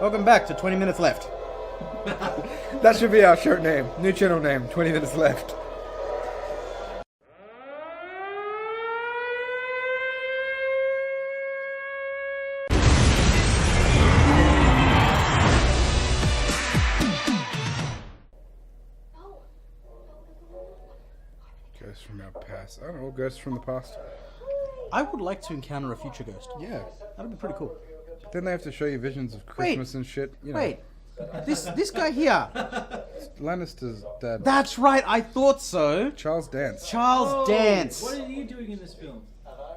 Welcome back to 20 Minutes Left. That should be our show name. New channel name, 20 Minutes Left. Ghosts from our past. I don't know, ghosts from the past. I would like to encounter a future ghost. Yeah. That'd be pretty cool. Then they have to show you visions of Christmas and shit. You know. Wait. This guy here. Lannister's dad. That's right, I thought so. Charles Dance. Charles Dance. What are you doing in this film?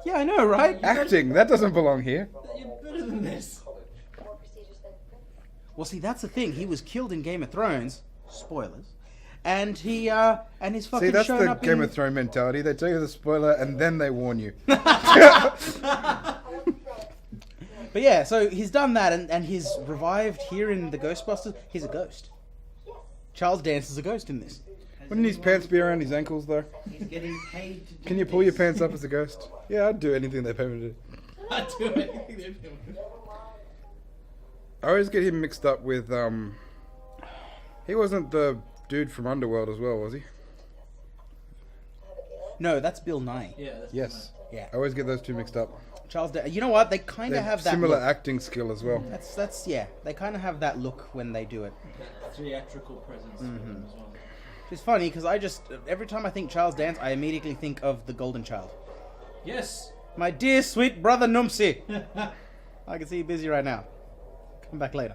Yeah, I know, right? Acting. That doesn't belong here. You're better than this. Well, see, that's the thing. He was killed in Game of Thrones. Spoilers. And he, and his fucking See, that's showing the up Game in... of Thrones mentality. They tell you the spoiler and then they warn you. But yeah, so he's done that, and he's revived here in the Ghostbusters. He's a ghost. Charles Dance is a ghost in this. Wouldn't his pants be around his ankles, though? He's getting paid to do Can you pull your pants up as a ghost? Yeah, I'd do anything they pay me to do. I'd do anything they do. I always get him mixed up with, he wasn't the dude from Underworld as well, was he? No, that's Bill Nye. Yeah, that's Yes. Yeah. I always get those two mixed up. Charles Dance. You know what? They kind They of have have that similar look. acting skill as well. That's yeah. They kind of have that look when they do it. that theatrical presence for them as well. It's funny because I just every time I think Charles Dance, I immediately think of the Golden Child. Yes. My dear sweet brother Numpsy. I can see you're busy right now. Come back later.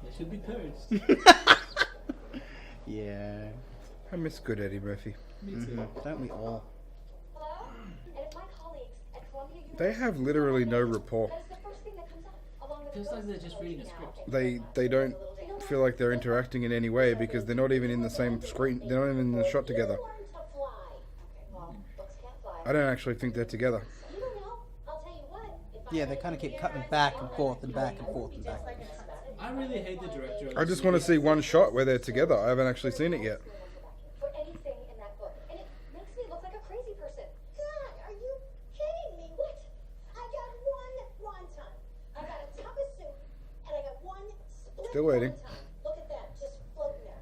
They should be thirds. Yeah. I miss good Eddie Murphy. Me too. Don't we all? They have literally no rapport. Feels like they're just reading a script. They don't feel like they're interacting in any way because they're not even in the same screen. They're not even in the shot together. I don't actually think they're together. Yeah, they kind of keep cutting back and forth and back and forth and back. I really hate the director of I just want to see one shot where they're together. I haven't actually seen it yet. For anything in that book. And it makes me look like a crazy person. God, are you kidding me? What? I got one wonton. I got a tub of soup. And I got one split Still waiting. wonton. Look at that, just floating there.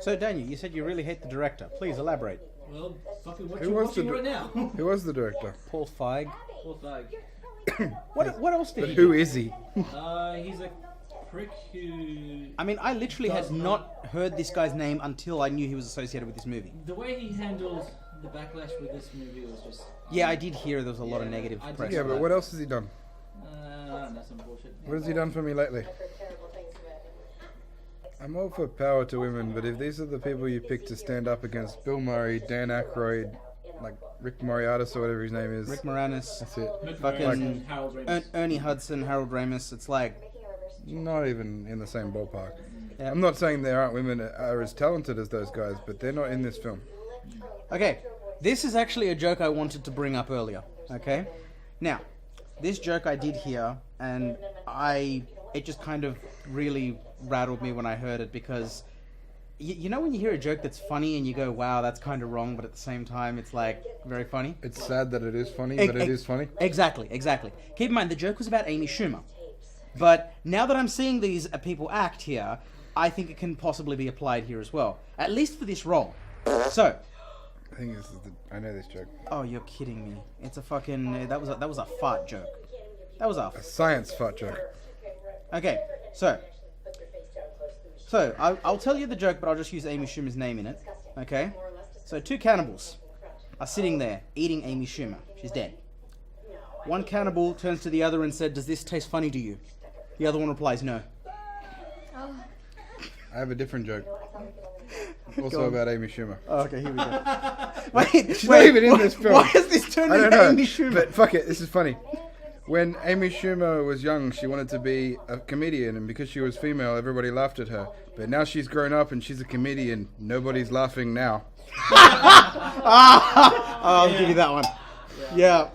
So Daniel, you said you really hate the director. Please elaborate. Well, fucking what Who you're was the watching right now. Who was the director? Paul Feig. Well, like, What else did But he who do? is he? he's a prick who... I mean, I literally had not heard this guy's name until I knew he was associated with this movie. The way he handled the backlash with this movie was just... Yeah, I did hear there was a lot of negative I did press. Yeah, on but that. what else has he done? I don't know, some bullshit. What has he done for me lately? I'm all for power to women, but if these are the people you pick to stand up against Bill Murray, Dan Aykroyd, like Rick Moriartis or whatever his name is, Rick Moranis, that's it. fucking Harold Ramis. Ernie Hudson, Harold Ramis. It's like, Not even in the same ballpark. yeah. I'm not saying there aren't women that are as talented as those guys, but they're not in this film. Okay, this is actually a joke I wanted to bring up earlier. Okay, now this joke I did hear, and it just kind of really rattled me when I heard it because you know when you hear a joke that's funny and you go, wow, that's kind of wrong, but at the same time it's like very funny. It's sad that it is funny, but it is funny. Exactly. Keep in mind the joke was about Amy Schumer, but now that I'm seeing these people act here, I think it can possibly be applied here as well, at least for this role. So. I think I know this joke. Oh, you're kidding me! It's a fucking that was a fart joke. That was a Science fart joke. okay. So I'll tell you the joke, but I'll just use Amy Schumer's name in it. Okay. So two cannibals are sitting there eating Amy Schumer. She's dead. One cannibal turns to the other and said, "Does this taste funny to you?" The other one replies, "No." I have a different joke. Also Go on. about Amy Schumer. Oh, okay, here we go. Wait, She's not even in this film. Why has this turned I don't into know, Amy Schumer? but fuck it, this is funny. When Amy Schumer was young, she wanted to be a comedian, and because she was female, everybody laughed at her. But now she's grown up and she's a comedian. Nobody's laughing now. I'll give you that one. Yeah.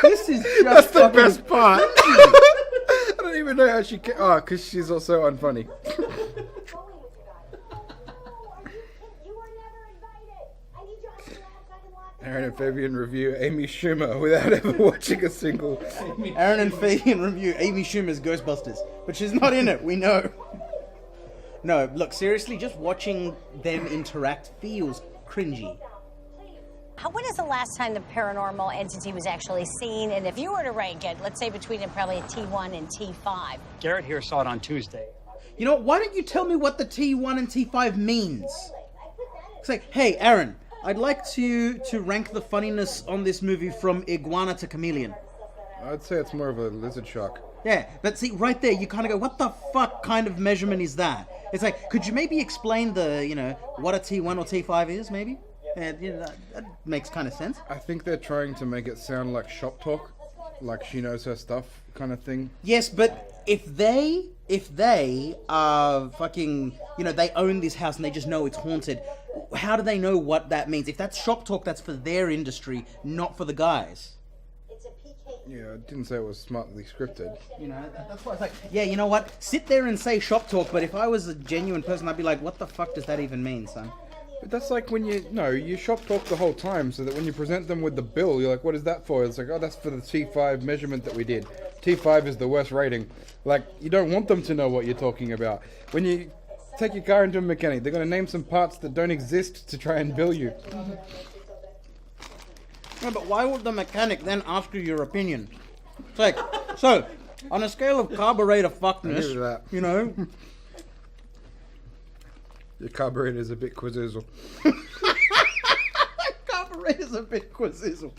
This is just That's the fucking- best part. I don't even know how she can. Oh, because she's also unfunny. Aaron and Fabian review Amy Schumer without ever watching a single. Aaron and Fabian review Amy Schumer's Ghostbusters, but she's not in it, we know. No, look, seriously, just watching them interact feels cringy. When is the last time the paranormal entity was actually seen? And if you were to rank it, let's say between probably a T1 and T5. Garrett here saw it on Tuesday. You know what, why don't you tell me what the T1 and T5 means? It's like, hey, Aaron, I'd like to rank the funniness on this movie from iguana to chameleon. I'd say it's more of a lizard shark. Yeah, but see, right there, you kind of go, what the fuck kind of measurement is that? It's like, could you maybe explain what a T1 or T5 is, maybe? That makes kind of sense. I think they're trying to make it sound like shop talk, like she knows her stuff kind of thing. Yes, but if they are fucking, they own this house and they just know it's haunted, how do they know what that means? If that's shop talk, that's for their industry, not for the guys. Yeah, I didn't say it was smartly scripted. That's why it's like, yeah, you know what? Sit there and say shop talk, but if I was a genuine person, I'd be like, what the fuck does that even mean, son? But that's like when you shop talk the whole time, so that when you present them with the bill, you're like, what is that for? It's like, oh, that's for the T5 measurement that we did. T5 is the worst rating. Like, you don't want them to know what you're talking about. When you take your car into a mechanic, they're going to name some parts that don't exist to try and bill you. No, but why would the mechanic then ask you your opinion? It's like, so, on a scale of carburetor fuckness, Your carburetor's a bit quizzizzle. Carburetor's a bit quizzizzle.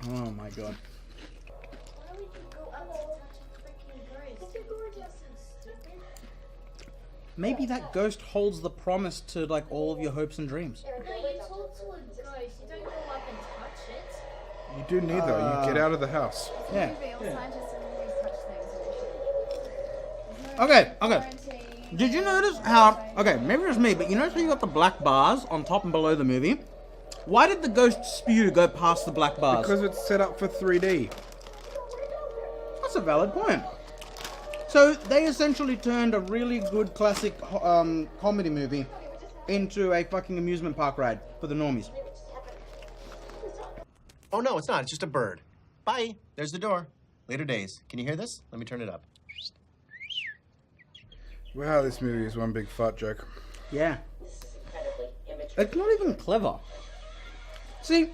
Oh my god. Why would you go up to touch a freaking ghost? You're gorgeous and stupid. Maybe that ghost holds the promise to, like, all of your hopes and dreams. No, you talk to a ghost. You don't go up and touch it. You do neither. You get out of the house. Yeah. Real scientists don't always touch things. Okay. Did you notice how... Okay, maybe it's me, but you notice how you got the black bars on top and below the movie? Why did the ghost spew go past the black bars? Because it's set up for 3D. That's a valid point. So, they essentially turned a really good classic comedy movie into a fucking amusement park ride for the normies. Oh, no, it's not. It's just a bird. Bye. There's the door. Later days. Can you hear this? Let me turn it up. Wow, this movie is one big fart joke. Yeah. It's not even clever. See,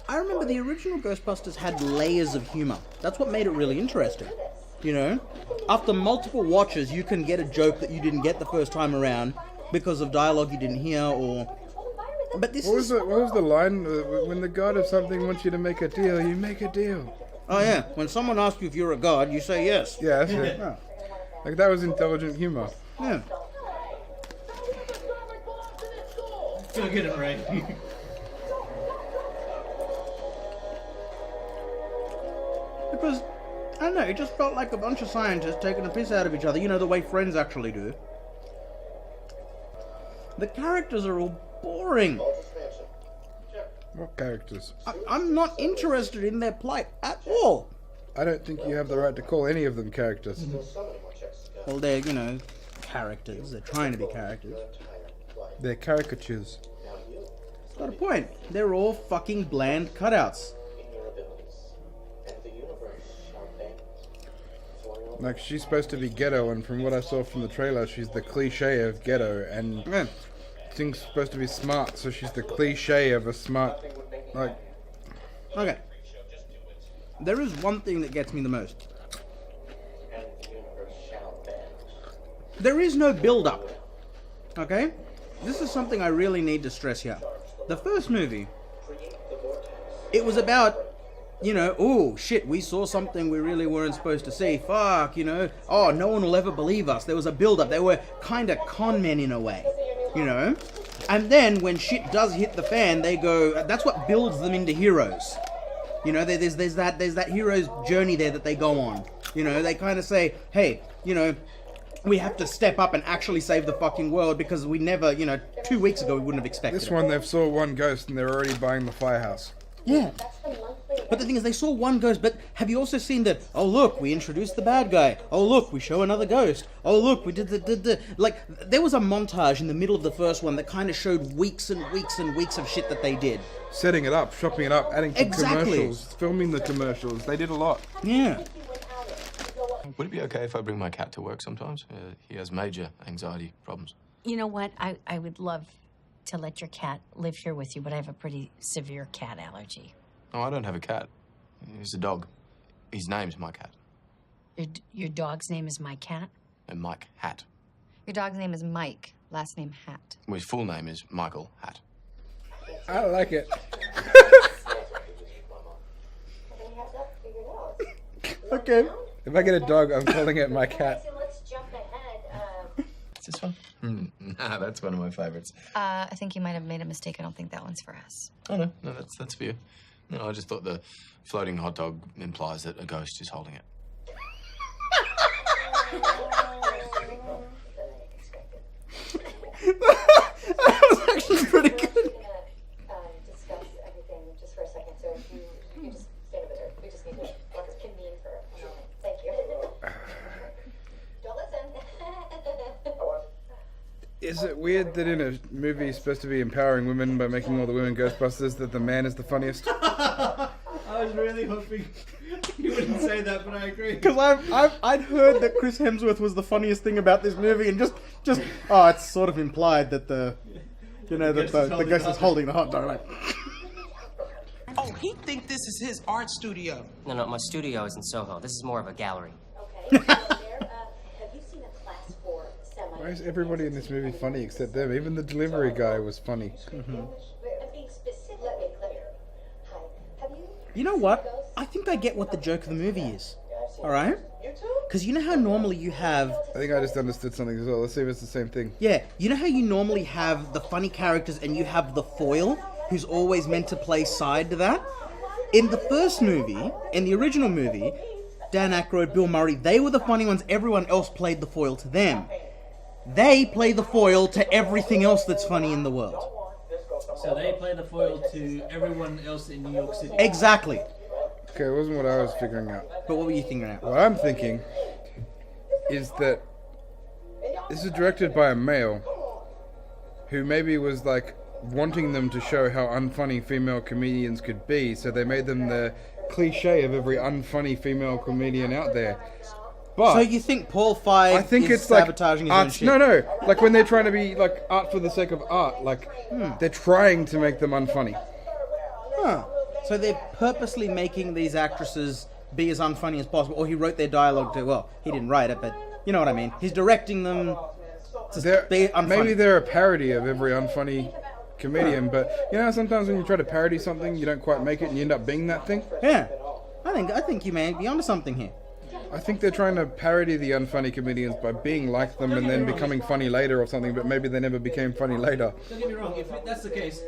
I remember the original Ghostbusters had layers of humor. That's what made it really interesting. After multiple watches, you can get a joke that you didn't get the first time around because of dialogue you didn't hear, or... But this What was the line? When the god of something wants you to make a deal, you make a deal. Oh yeah, when someone asks you if you're a god, you say yes. Yeah, that's it. Yeah. Like, that was intelligent humor. Yeah. Go get it right. Because, I don't know, it just felt like a bunch of scientists taking a piss out of each other, the way friends actually do. The characters are all boring. What characters? I'm not interested in their plight at all. I don't think you have the right to call any of them characters. Well, they're, characters. They're trying to be characters. They're caricatures. Got a point. They're all fucking bland cutouts. Like, she's supposed to be ghetto, and from what I saw from the trailer, she's the cliche of ghetto, and Yeah. thing's supposed to be smart, so she's the cliche of a smart, like... Okay. There is one thing that gets me the most. There is no build-up. Okay? This is something I really need to stress here. The first movie, it was about, oh shit, we saw something we really weren't supposed to see. Fuck, oh, no one will ever believe us. There was a build-up. They were kind of con men in a way, And then when shit does hit the fan, they go, that's what builds them into heroes. There's that hero's journey there that they go on. They kind of say, hey, we have to step up and actually save the fucking world because we never, 2 weeks ago we wouldn't have expected This it. one, they've saw one ghost and they're already buying the firehouse. Yeah. That's the monthly But the thing is, they saw one ghost, but have you also seen that, oh look, we introduced the bad guy, oh look, we show another ghost, oh look, we did the... Like, there was a montage in the middle of the first one that kind of showed weeks and weeks and weeks of shit that they did. Setting it up, shopping it up, adding to commercials, filming the commercials. They did a lot. Yeah. Would it be okay if I bring my cat to work sometimes? He has major anxiety problems. You know what? I would love to let your cat live here with you, but I have a pretty severe cat allergy. Oh, I don't have a cat. He's a dog. His name's my cat. Your dog's name is my cat? And Mike Hat. Your dog's name is Mike, last name Hat. Well, his full name is Michael Hat. I like it. Okay. If I get a dog, I'm calling it my cat. Let's jump ahead. Is this one? Nah, that's one of my favorites. I think you might have made a mistake. I don't think that one's for us. Oh, no, that's for you. No, I just thought the floating hot dog implies that a ghost is holding it. That was actually pretty good. We're gonna discuss everything just for a second. So if you just stay over there. We just need to convene for a moment. Thank you. Don't listen. Is it weird that in a movie supposed to be empowering women by making all the women Ghostbusters that the man is the funniest? I was really hoping you wouldn't say that, but I agree. Because I'd heard that Chris Hemsworth was the funniest thing about this movie, and just it's sort of implied that the ghost is holding the hot dog. Like, oh, he think this is his art studio. No, my studio is in Soho. This is more of a gallery. Okay. Have you seen a class 4 semi? Why is everybody in this movie funny except them? Even the delivery guy was funny. I'm being specific. Let me clear. Hi. Have you? you know what? I think I get what the joke of the movie is. All right? Because you know how normally you have... I think I just understood something as well. Let's see if it's the same thing. Yeah, you know how you normally have the funny characters and you have the foil, who's always meant to play side to that? In the first movie, in the original movie, Dan Aykroyd, Bill Murray, they were the funny ones. Everyone else played the foil to them. They play the foil to everything else that's funny in the world. So they play the foil to everyone else in New York City. Exactly. Okay, it wasn't what I was figuring out. But what were you thinking out? What I'm thinking is that this is directed by a male who maybe was like wanting them to show how unfunny female comedians could be, so they made them the cliche of every unfunny female comedian out there. But so you think Paul Feig I think is it's like sabotaging his own arts, shit? No, like when they're trying to be like art for the sake of art, like they're trying to make them unfunny. Huh. So they're purposely making these actresses be as unfunny as possible, or he wrote their dialogue to, well, he didn't write it, but you know what I mean. He's directing them to be unfunny. Maybe they're a parody of every unfunny comedian, but you know sometimes when you try to parody something, you don't quite make it and you end up being that thing? Yeah. I think you may be onto something here. I think they're trying to parody the unfunny comedians by being like them and then becoming funny later or something, but maybe they never became funny later. Don't get me wrong, if that's the case...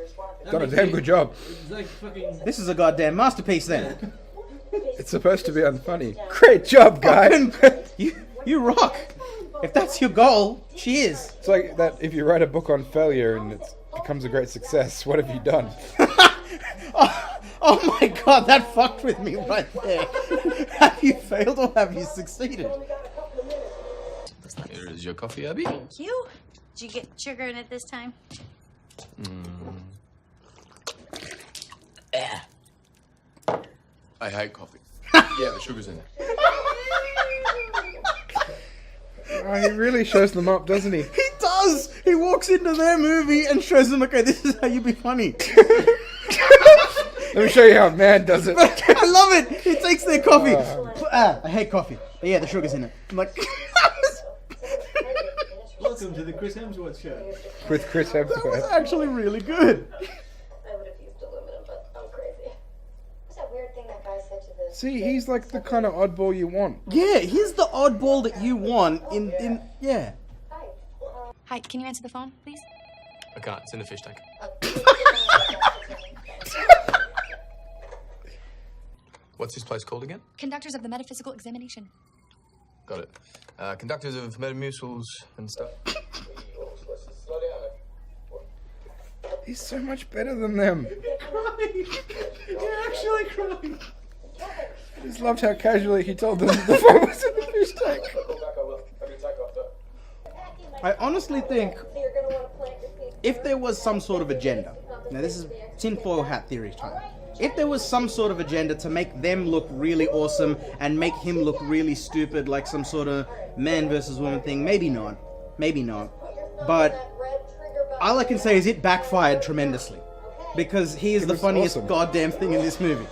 Done a damn good job. Like fucking... This is a goddamn masterpiece then. It's supposed to be unfunny. Great job, guy! You rock! If that's your goal, cheers! It's like that if you write a book on failure and it becomes a great success, what have you done? Oh my god, that fucked with me right there. Have you failed or have you succeeded? Here is your coffee, Abby. Thank you. Did you get sugar in it this time? I hate coffee. Yeah, the sugar's in it. Oh, he really shows them up, doesn't he? He does! He walks into their movie and shows them, okay, this is how you be funny. Let me show you how a man does it. I love it! He takes their coffee. I hate coffee. But yeah, the sugar's in it. I'm like... Welcome to the Chris Hemsworth show. With Chris Hemsworth. That was actually really good. I would have used aluminum, but I'm crazy. What's that weird thing that guy said to the... See, he's like the kind of oddball you want. Yeah, he's the oddball that you want in yeah. Hi, can you answer the phone, please? I can't. It's in the fish tank. What's this place called again? Conductors of the metaphysical examination. Got it. Conductors of metamucils and stuff. He's so much better than them. crying. You're actually crying. I just loved how casually he told them the phone was in the fish tank. I honestly think if there was some sort of agenda, now this is tinfoil hat theory time, if there was some sort of agenda to make them look really awesome and make him look really stupid, like some sort of man versus woman thing, maybe not. But all I can say is it backfired tremendously. Because he is the funniest goddamn thing in this movie.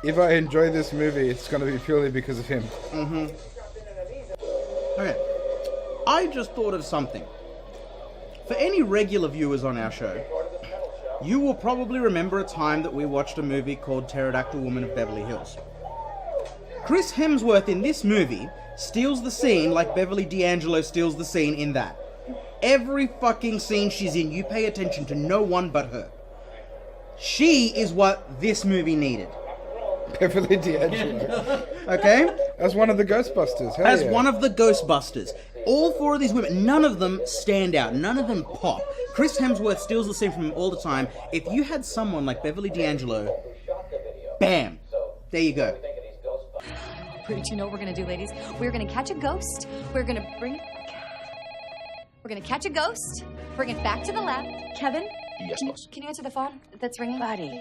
If I enjoy this movie, it's going to be purely because of him. Mm-hmm. Okay. I just thought of something. For any regular viewers on our show, you will probably remember a time that we watched a movie called Pterodactyl Woman of Beverly Hills. Chris Hemsworth in this movie steals the scene like Beverly D'Angelo steals the scene in that. Every fucking scene she's in, you pay attention to no one but her. She is what this movie needed. Beverly D'Angelo. Okay? As one of the Ghostbusters. Hell As yeah. one of the Ghostbusters. All four of these women, none of them stand out. None of them pop. Chris Hemsworth steals the scene from him all the time. If you had someone like Beverly D'Angelo, bam. There you go. Pretty, you know what we're gonna do, ladies? We're gonna catch a ghost. We're gonna catch a ghost. Bring it back to the lab. Kevin? Yes, boss. Can you answer the phone that's ringing? Buddy.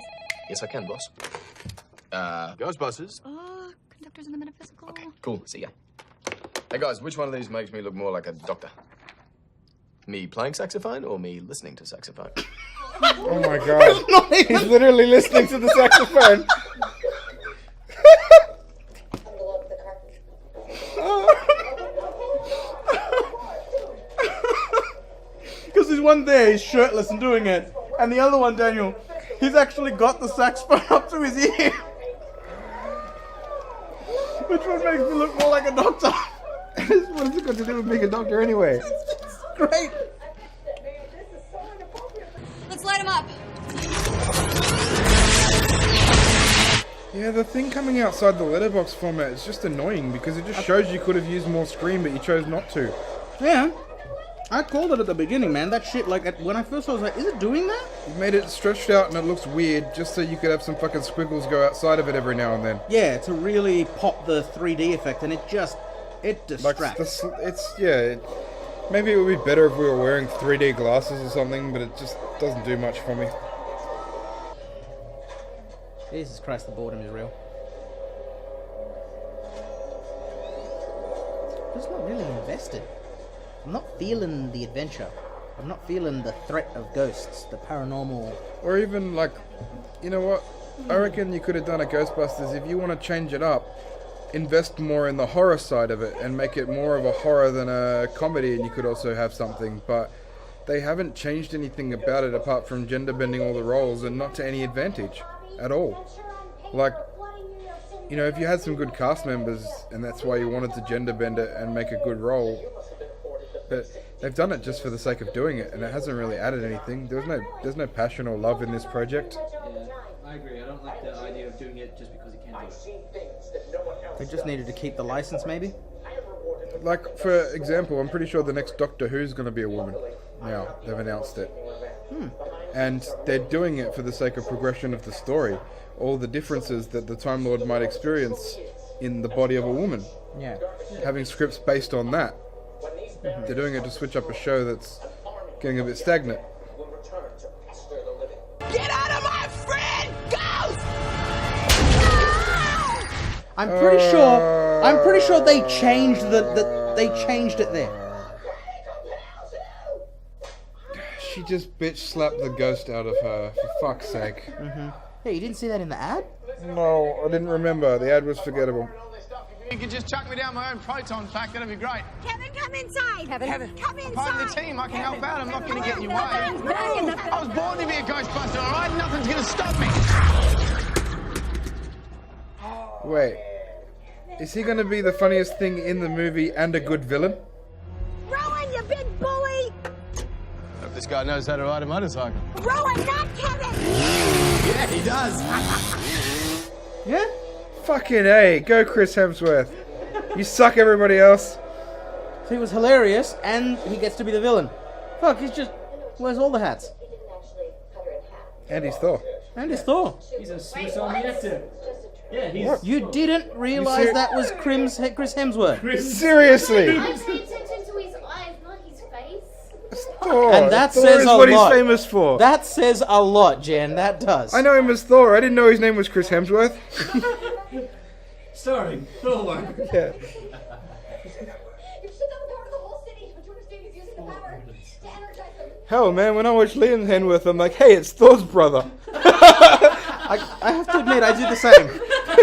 Yes, I can, boss. Ghostbusters. Oh, conductors in the metaphysical. Okay, cool. See ya. Hey, guys, which one of these makes me look more like a doctor? Me playing saxophone or me listening to saxophone? Oh my god. He's literally listening to the saxophone. Because there's one there, he's shirtless and doing it. And the other one, Daniel, he's actually got the saxophone up to his ear. Which one makes me look more like a doctor? What has it got to do with being a doctor anyway? Great. Let's light him up. Yeah, the thing coming outside the letterbox format is just annoying because it just shows you could have used more screen, but you chose not to. Yeah. I called it at the beginning, man. That shit, like, when I first saw it, I was like, is it doing that? You made it stretched out and it looks weird just so you could have some fucking squiggles go outside of it every now and then. Yeah, to really pop the 3D effect, and it distracts. Maybe it would be better if we were wearing 3D glasses or something, but it just doesn't do much for me. Jesus Christ, the boredom is real. I'm just not really invested. I'm not feeling the adventure. I'm not feeling the threat of ghosts, the paranormal. Or even, like, you know what? I reckon you could have done a Ghostbusters. If you want to change it up, invest more in the horror side of it and make it more of a horror than a comedy, and you could also have something. But they haven't changed anything about it apart from gender bending all the roles, and not to any advantage at all. Like, you know, if you had some good cast members and that's why you wanted to gender bend it and make a good role, but they've done it just for the sake of doing it, and it hasn't really added anything. There's no passion or love in this project. Yeah, I agree. I don't like the idea of doing it just because you can do it. They just needed to keep the license, maybe? Like, for example, I'm pretty sure the next Doctor Who's going to be a woman. Now, they've announced it. And they're doing it for the sake of progression of the story. All the differences that the Time Lord might experience in the body of a woman. Yeah. Having scripts based on that. They're doing it to switch up a show that's getting a bit stagnant. Get out of my friend, Ghost! I'm pretty sure they changed they changed it there. She just bitch slapped the ghost out of her, for fuck's sake. Hey, you didn't see that in the ad? No, I didn't remember. The ad was forgettable. You can just chuck me down my own proton pack, that'd be great. Kevin, come inside. Kevin, come inside. I'm part of the team, I can help out, I'm not going to get in your way. I was born to be a Ghostbuster, alright? Nothing's going to stop me. Wait. Is he going to be the funniest thing in the movie and a good villain? Rowan, you big bully. Hope this guy knows how to ride a motorcycle. Rowan, not Kevin. Yeah, he does. Yeah? Fucking A. Go Chris Hemsworth. You suck, everybody else. So he was hilarious, and he gets to be the villain. Fuck, he's just wears all the hats. And he's Thor. And it's Thor. He's a Swiss Army actor. Yeah, he's. What? You didn't realize that was Chris Hemsworth. Seriously. I pay attention to his eyes, not his face. Thor. And that Thor says is a what lot. he's famous for. That says a lot, Jen. That does. I know him as Thor. I didn't know his name was Chris Hemsworth. Starring Thor. Yeah. You shut down the power to the whole city. Don't you understand? He's using the power to energize them. Hell, man, when I watch Liam Hemsworth, I'm like, hey, it's Thor's brother. I have to admit, I do the same. Oh,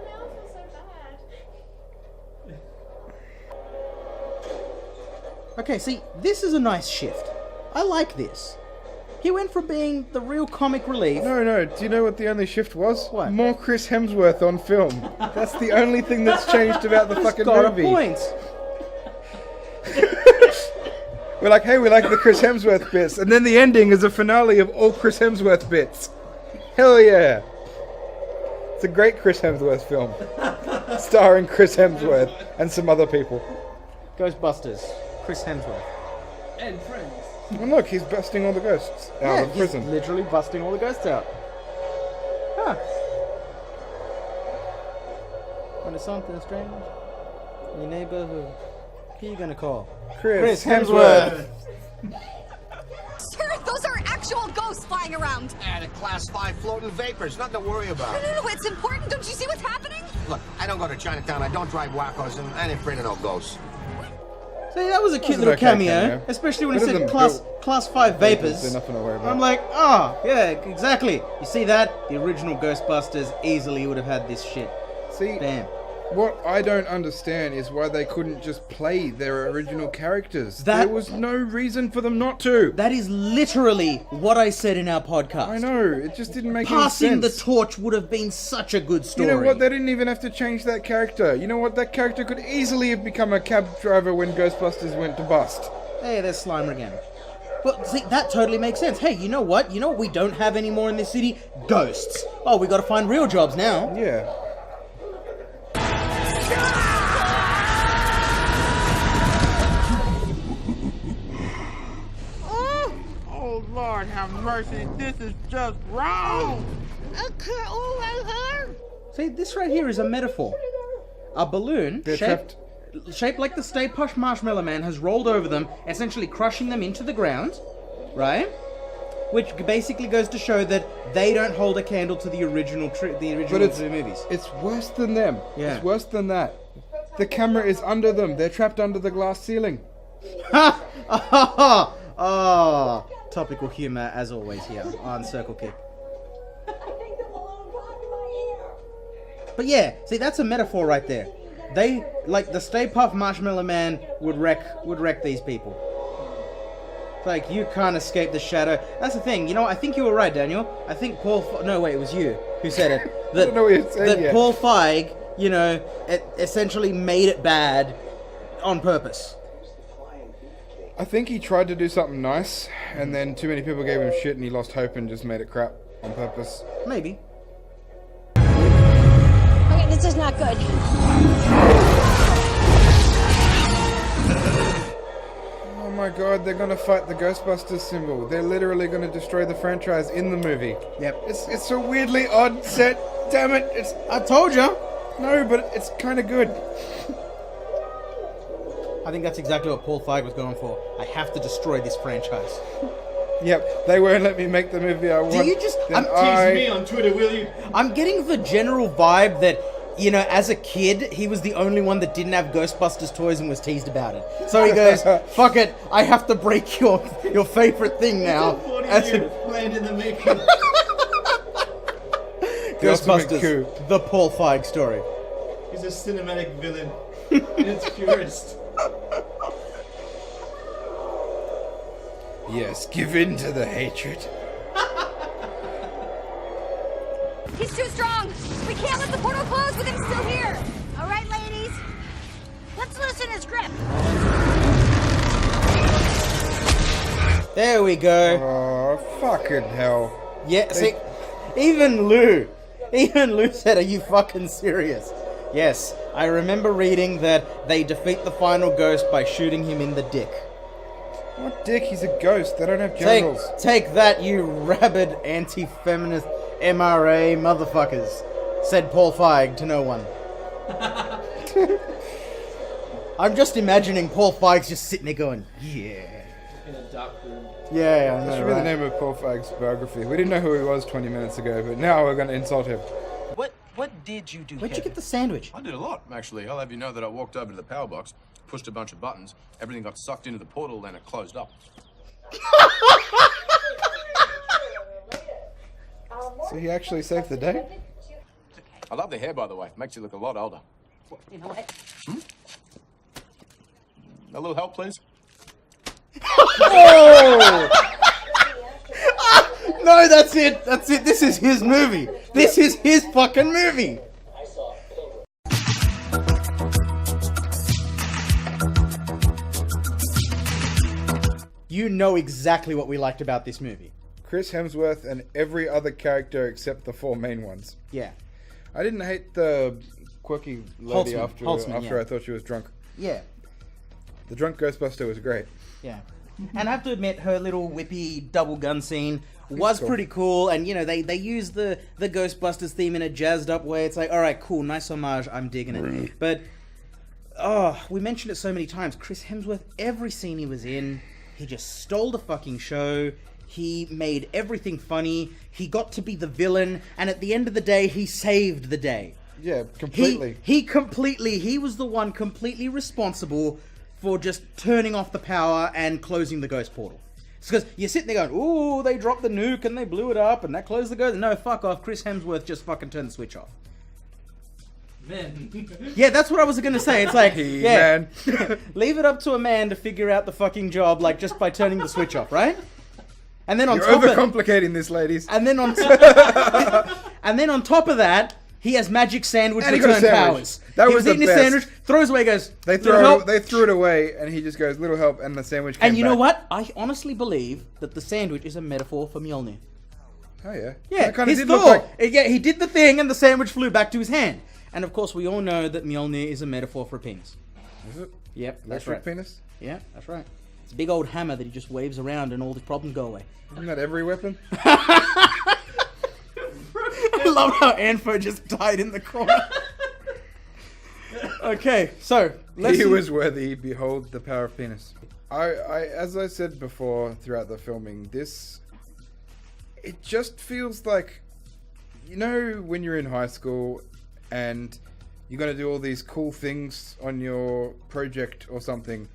now I feel so bad. Okay, see, this is a nice shift. I like this. He went from being the real comic relief. No. Do you know what the only shift was? What? More Chris Hemsworth on film. That's the only thing that's changed about the fucking got movie. a point. We're like, hey, we like the Chris Hemsworth bits. And then the ending is a finale of all Chris Hemsworth bits. Hell yeah. It's a great Chris Hemsworth film. Starring Chris Hemsworth and some other people. Ghostbusters. Chris Hemsworth. And friends. And look, he's busting all the ghosts out of prison. He's literally busting all the ghosts out. Huh. When there's something strange in your neighborhood, who you gonna call? Chris Hemsworth. Sir, those are actual ghosts flying around. And a class 5 floating vapors. Nothing to worry about. No, it's important. Don't you see what's happening? Look, I don't go to Chinatown. I don't drive wackos, and I ain't afraid of no ghosts. See, that was a cute an little okay cameo, especially when he Better said than class 5 vapors. There's nothing to worry about. I'm like, oh, yeah, exactly. You see that? The original Ghostbusters easily would have had this shit. See, Bam. what I don't understand is why they couldn't just play their original characters. That- There was no reason for them not to. That is literally what I said in our podcast. I know, it just didn't make Passing any the sense. torch would have been such a good story. You know what? They didn't even have to change that character. You know what? That character could easily have become a cab driver when Ghostbusters went to bust. Hey, there's Slimer again. But see, that totally makes sense. Hey, you know what? You know what we don't have anymore in this city? Ghosts. Oh, we gotta find real jobs now. Yeah. Oh, Lord, have mercy. This is just wrong. See, this right here is a metaphor. A balloon shaped like the Stay Puft Marshmallow Man has rolled over them, essentially crushing them into the ground, right? Which basically goes to show that they don't hold a candle to the original two movies. It's worse than them. Yeah. It's worse than that. The camera is under them. They're trapped under the glass ceiling. Ha! Oh, topical humor as always here on Circle Kick. But yeah, see, that's a metaphor right there. They, like the Stay Puft Marshmallow Man would wreck these people. It's like, you can't escape the shadow. That's the thing, you know, I think you were right, Daniel. I think no wait, it was you who said it. That, I don't know what you're saying that yet. Paul Feig, you know, essentially made it bad on purpose. I think he tried to do something nice, and then too many people gave him shit, and he lost hope and just made it crap on purpose. Maybe. Okay, this is not good. Oh my god, they're gonna fight the Ghostbusters symbol. They're literally gonna destroy the franchise in the movie. Yep. It's a weirdly odd set. Damn it! I told you. No, but it's kind of good. I think that's exactly what Paul Feig was going for. I have to destroy this franchise. Yep, they won't let me make the movie I want. you just- then Tease me on Twitter, will you? I'm getting the general vibe that, you know, as a kid, he was the only one that didn't have Ghostbusters toys and was teased about it. So he goes, fuck it, I have to break your favorite thing now. 40 As years planned in the making. Ghostbusters, the Paul Feig story. He's a cinematic villain in its purest. Yes, give in to the hatred. He's too strong. We can't let the portal close with him still here. All right, ladies. Let's loosen his grip. There we go. Oh, fucking hell. Yeah, see, even Lou said, are you fucking serious? Yes, I remember reading that they defeat the final ghost by shooting him in the dick. What dick? He's a ghost. They don't have genitals. Take that, you rabid anti-feminist MRA motherfuckers, said Paul Feig to no one. I'm just imagining Paul Feig's just sitting there going, yeah. In a dark room. Yeah, I know, That should be right? the name of Paul Feig's biography. We didn't know who he was 20 minutes ago, but now we're going to insult him. What did you do? Where'd you get the sandwich? I did a lot, actually. I'll have you know that I walked over to the power box, pushed a bunch of buttons, everything got sucked into the portal, and it closed up. So he actually saved the day? I love the hair, by the way. Makes you look a lot older. You know what? A little help, please? Oh! No, that's it. That's it. This is his movie. This is his fucking movie. You know exactly what we liked about this movie. Chris Hemsworth and every other character except the 4 main ones. Yeah. I didn't hate the quirky lady Holtzman, after yeah. I thought she was drunk. Yeah. The drunk Ghostbuster was great. Yeah. And I have to admit, her little whippy double gun scene was cool. pretty cool. And, you know, they used the Ghostbusters theme in a jazzed up way. It's like, all right, cool, nice homage. I'm digging it. But, we mentioned it so many times. Chris Hemsworth, every scene he was in, he just stole the fucking show. He made everything funny. He got to be the villain. And at the end of the day, he saved the day. Yeah, completely. He was the one completely responsible for just turning off the power and closing the ghost portal. It's because you're sitting there going, ooh, they dropped the nuke and they blew it up and that closed the ghost. No, fuck off. Chris Hemsworth just fucking turned the switch off. Man. Yeah, that's what I was gonna say. It's like, yeah, man. leave it up to a man to figure out the fucking job, like just by turning the switch off, right? And then on You're top overcomplicating this, ladies. and then on top of that, he has magic sandwich And he got a return sandwich. powers. That he was was eating the his best. sandwich, throws away, goes, They "Little help." threw it away, and he just goes, little help, and the sandwich came And you know back. what? I honestly believe that the sandwich is a metaphor for Mjolnir. Oh, yeah. Yeah, That kinda his did look Thor. like... Yeah, he did the thing, and the sandwich flew back to his hand. And of course, we all know that Mjolnir is a metaphor for a penis. Is it? Yep, that's Electric right. penis? Yeah, that's right. It's a big old hammer that he just waves around, and all his problems go away. Isn't that every weapon? I love how Anfo just died in the corner. Okay, so He was worthy. Behold the power of penis. As I said before throughout the filming, it just feels like, you know, when you're in high school and you're going to do all these cool things on your project or something,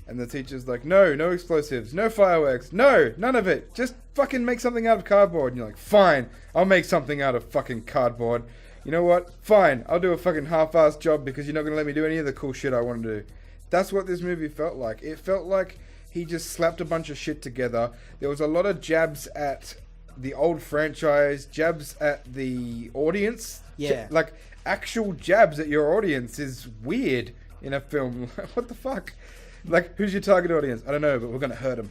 and the teacher's like, no explosives, no fireworks, no, none of it. Just fucking make something out of cardboard. And you're like, fine, I'll make something out of fucking cardboard. You know what? Fine, I'll do a fucking half-assed job because you're not going to let me do any of the cool shit I want to do. That's what this movie felt like. It felt like he just slapped a bunch of shit together. There was a lot of jabs at the old franchise, jabs at the audience. Yeah. Like, actual jabs at your audience is weird in a film. What the fuck? Like, who's your target audience? I don't know, but we're going to hurt them.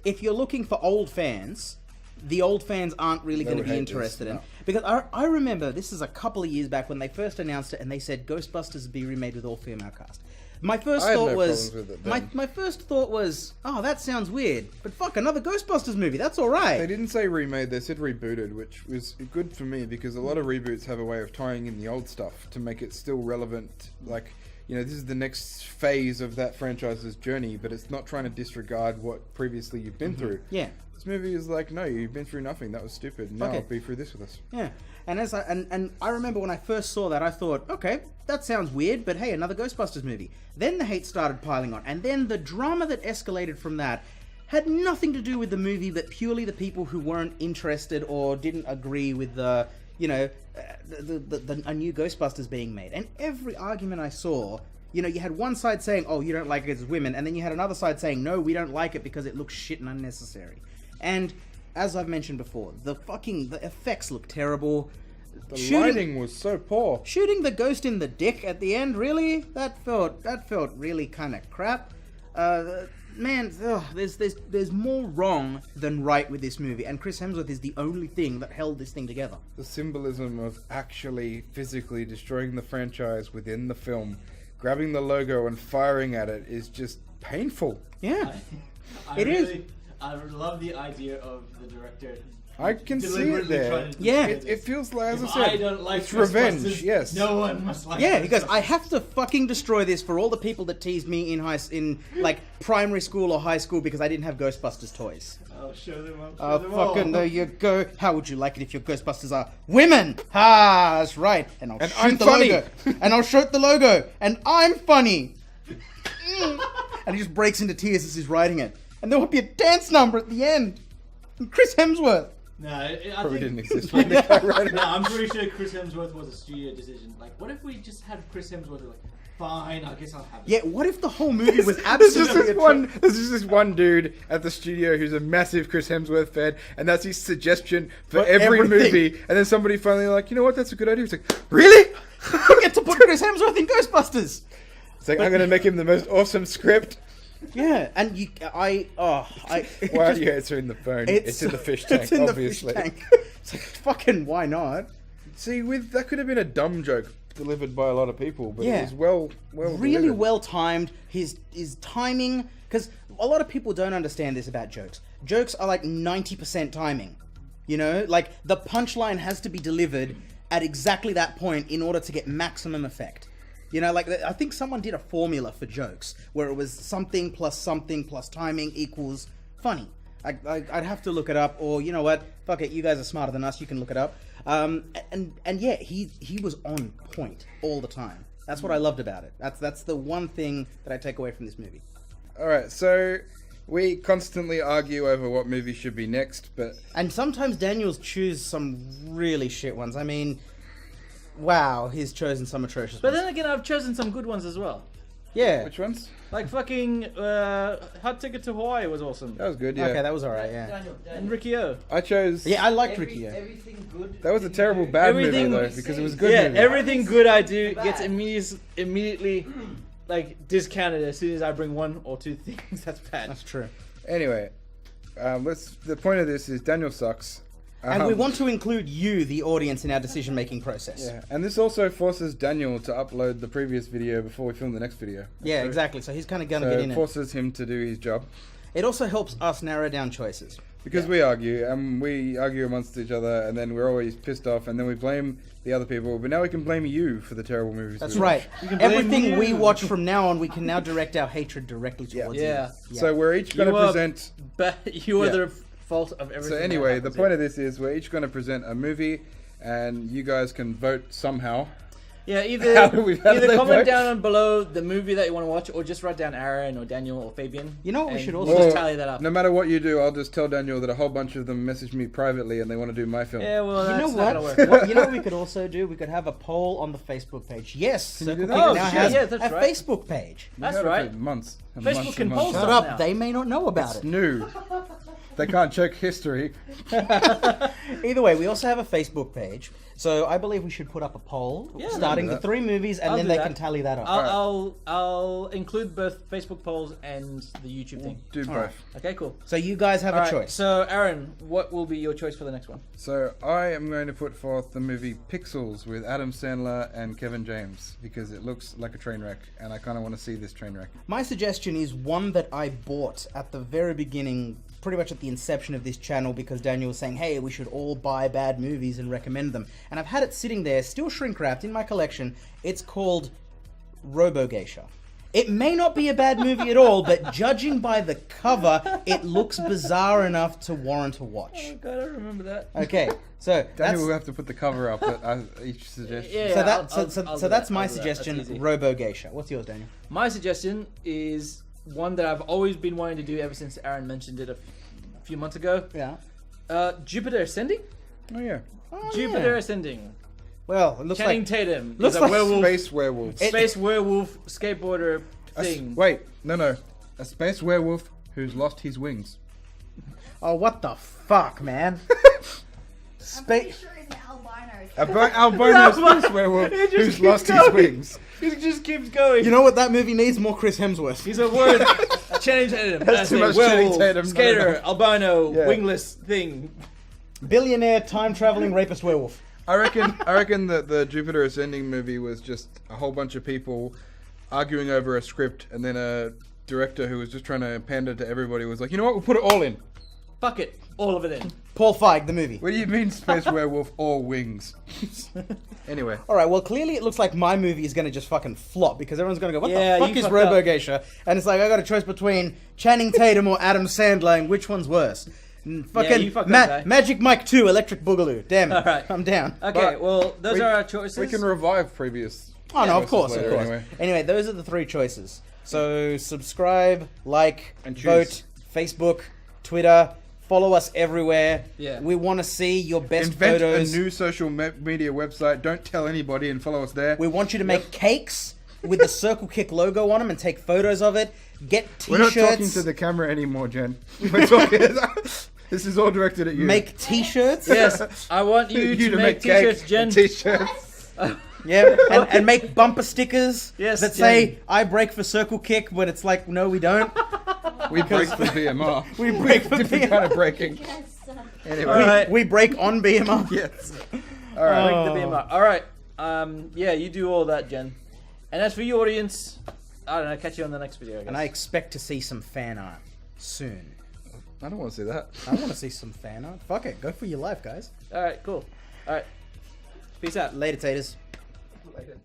If you're looking for old fans, the old fans aren't really going to be interested in. Because I remember, this is a couple of years back when they first announced it and they said Ghostbusters would be remade with all female cast. My first I had thought no was, problems with it then. my first thought was, oh, that sounds weird. But fuck, another Ghostbusters movie, that's alright. They didn't say remade, they said rebooted, which was good for me because a lot of reboots have a way of tying in the old stuff to make it still relevant. Like, you know, this is the next phase of that franchise's journey, but it's not trying to disregard what previously you've been through. Yeah. This movie is like, no, you've been through nothing. That was stupid. Now Okay. be through this with us. Yeah, and and I remember when I first saw that, I thought, okay, that sounds weird, but hey, another Ghostbusters movie. Then the hate started piling on, and then the drama that escalated from that had nothing to do with the movie, but purely the people who weren't interested or didn't agree with the, you know, a new Ghostbusters being made. And every argument I saw, you know, you had one side saying, oh, you don't like it as women, and then you had another side saying, no, we don't like it because it looks shit and unnecessary. And as I've mentioned before, the effects look terrible. The lighting was so poor. Shooting the ghost in the dick at the end, really? That felt really kind of crap. Man, there's more wrong than right with this movie, and Chris Hemsworth is the only thing that held this thing together. The symbolism of actually physically destroying the franchise within the film, grabbing the logo and firing at it is just painful. Yeah. I love the idea of the director. I can see it there. Yeah. It feels like, as I If said, I don't like it's revenge. Ghostbusters, Yes. No one must like. Yeah, he goes, Ghostbusters. I have to fucking destroy this for all the people that teased me in like primary school or high school because I didn't have Ghostbusters toys. I'll show them up. Oh, fucking there you go. How would you like it if your Ghostbusters are women? Ha, that's right. And I'll shoot I'm the funny. logo. And I'll shoot the logo. And I'm funny. And he just breaks into tears as he's writing it. And there will be a dance number at the end. And Chris Hemsworth. No, I Probably think, didn't exist when the guy wrote it. No, I'm pretty sure Chris Hemsworth was a studio decision. Like, what if we just had Chris Hemsworth like, fine, I guess I'll have it. Yeah, what if the whole movie was There's absolutely just this one dude at the studio who's a massive Chris Hemsworth fan, and that's his suggestion for every everything. movie. And then somebody finally like, you know what, that's a good idea. He's like, really? You get to put Chris Hemsworth in Ghostbusters. It's like, I'm going to make him the most awesome script. Yeah, and Why are you answering the phone? It's in the fish tank, it's in obviously. The fish tank. It's like, fucking, why not? See, that could have been a dumb joke delivered by a lot of people, but Yeah. it was really delivered. well timed. His timing, because a lot of people don't understand this about jokes. Jokes are like 90% timing. You know, like the punchline has to be delivered at exactly that point in order to get maximum effect. You know, like I think someone did a formula for jokes where it was something plus timing equals funny. I'd have to look it up, or you know what? Fuck it, you guys are smarter than us. You can look it up. And yeah, he was on point all the time. That's what I loved about it. That's the one thing that I take away from this movie. All right, so we constantly argue over what movie should be next, and sometimes Daniel's choose some really shit ones. I mean, wow, he's chosen some atrocious But ones. then again, I've chosen some good ones as well. Yeah. Which ones? Like fucking Hot Ticket to Hawaii was awesome. That was good, yeah. Okay, that was alright, yeah. And Ricky O. I chose... Yeah, I liked Ricky O. Everything good. That was a terrible bad movie, though, because it was a good movie. Everything good I do gets immediately like discounted as soon as I bring one or two things that's bad. That's true. Anyway, the point of this is Daniel sucks. And we want to include you, the audience, in our decision-making process. Yeah, and this also forces Daniel to upload the previous video before we film the next video. Yeah, exactly. So he's kind of going to get in it it. forces him to do his job. It also helps us narrow down choices. Because we argue, and we argue amongst each other, and then we're always pissed off, and then we blame the other people. But now we can blame you for the terrible movies. That's right. Everything we watch from now on, we can now direct our hatred directly towards you. Yeah. So we're each going to present... You are the fault of everything. So anyway, the point of this is we're each going to present a movie, and you guys can vote somehow. Yeah, either comment down below the movie that you want to watch, or just write down Aaron or Daniel or Fabian. You know what we and should we'll also just tally that up. No matter what you do, I'll just tell Daniel that a whole bunch of them messaged me privately and they want to do my film. Yeah, well, You know that's not what? gonna work. You know what we could also do? We could have a poll on the Facebook page. Yes, Circle that? Pig Oh, now shit, has yeah, that's a right. Facebook page. We That's had it right. for months. and Facebook months can and months. poll Shut stuff up, now. they may not know about It's it. new. They can't check history. Either way, we also have a Facebook page. So I believe we should put up a poll starting the 3 movies, and I'll then do they that. can tally that up. I'll include both Facebook polls and the YouTube thing. Do both. Alright. Okay, cool. So you guys have a Alright, choice. So Aaron, what will be your choice for the next one? So I am going to put forth the movie Pixels with Adam Sandler and Kevin James because it looks like a train wreck, and I kind of want to see this train wreck. My suggestion is one that I bought at the very beginning, pretty much at the inception of this channel, because Daniel was saying, hey, we should all buy bad movies and recommend them. And I've had it sitting there, still shrink-wrapped in my collection. It's called Robo-Geisha. It may not be a bad movie at all, but judging by the cover, it looks bizarre enough to warrant a watch. Oh god, I remember that. Okay, so Daniel will have to put the cover up at each suggestion. Yeah, so that's my suggestion, That's easy. Robo-Geisha. What's yours, Daniel? My suggestion is one that I've always been wanting to do ever since Aaron mentioned it a few months ago. Yeah. Jupiter Ascending? Oh yeah. Jupiter Ascending. Well, it looks Channing like Tatum looks is a like werewolf. Space werewolf. Space werewolf skateboarder thing. Wait, no. A space werewolf who's lost his wings. Oh, what the fuck, man? Space. Albino space werewolf who's lost his wings. He just keeps going. You know what that movie needs? More Chris Hemsworth. He's a word. Channing Tatum. That's too much werewolf, Channing Tatum. Skater, No. albino, Yeah. wingless thing. Billionaire, time-traveling rapist werewolf. I reckon that the Jupiter Ascending movie was just a whole bunch of people arguing over a script, and then a director who was just trying to pander to everybody was like, you know what? We'll put it all in. Fuck it, all of it in. Paul Feig, the movie. What do you mean, Space Werewolf or wings? Anyway. All right. Well, clearly it looks like my movie is going to just fucking flop because everyone's going to go, "What Yeah, the fuck you is fucked Robo up. Geisha?" And it's like I got a choice between Channing Tatum or Adam Sandler, and which one's worse? Fucking you fucked up, guy. Magic Mike 2, Electric Boogaloo. Damn it. All right. I'm down. Okay, well, those are our choices. We can revive previous. Oh no, of choices course, of later course. Anyway, those are the three choices. So subscribe, like, And choose. vote, Facebook, Twitter, follow us everywhere. Yeah. We want to see your best Invent photos. a new social media website. Don't tell anybody and follow us there. We want you to make cakes with the Circle Kick logo on them and take photos of it. Get We're not t-shirts. talking to the camera anymore, Jen. We're talking. This is all directed at you. Make t-shirts. Yes, I want you, to make cake t-shirts, Jen. and T-shirts. Yeah, and make bumper stickers Yes, that Jen. say "I break for Circle Kick," but it's like, no, we don't. We break for BMR. We break for Different BMR. kind of breaking. Anyway. All right. We break on BMR. Yes. All right. Break the BMR. All right. Yeah, you do all that, Jen. And as for you, audience, I don't know. Catch you on the next video. I guess. And I expect to see some fan art soon. I don't want to see that. I want to see some fan art. Fuck it, go for your life, guys. All right. Cool. All right. Peace out. Later, taters. Later.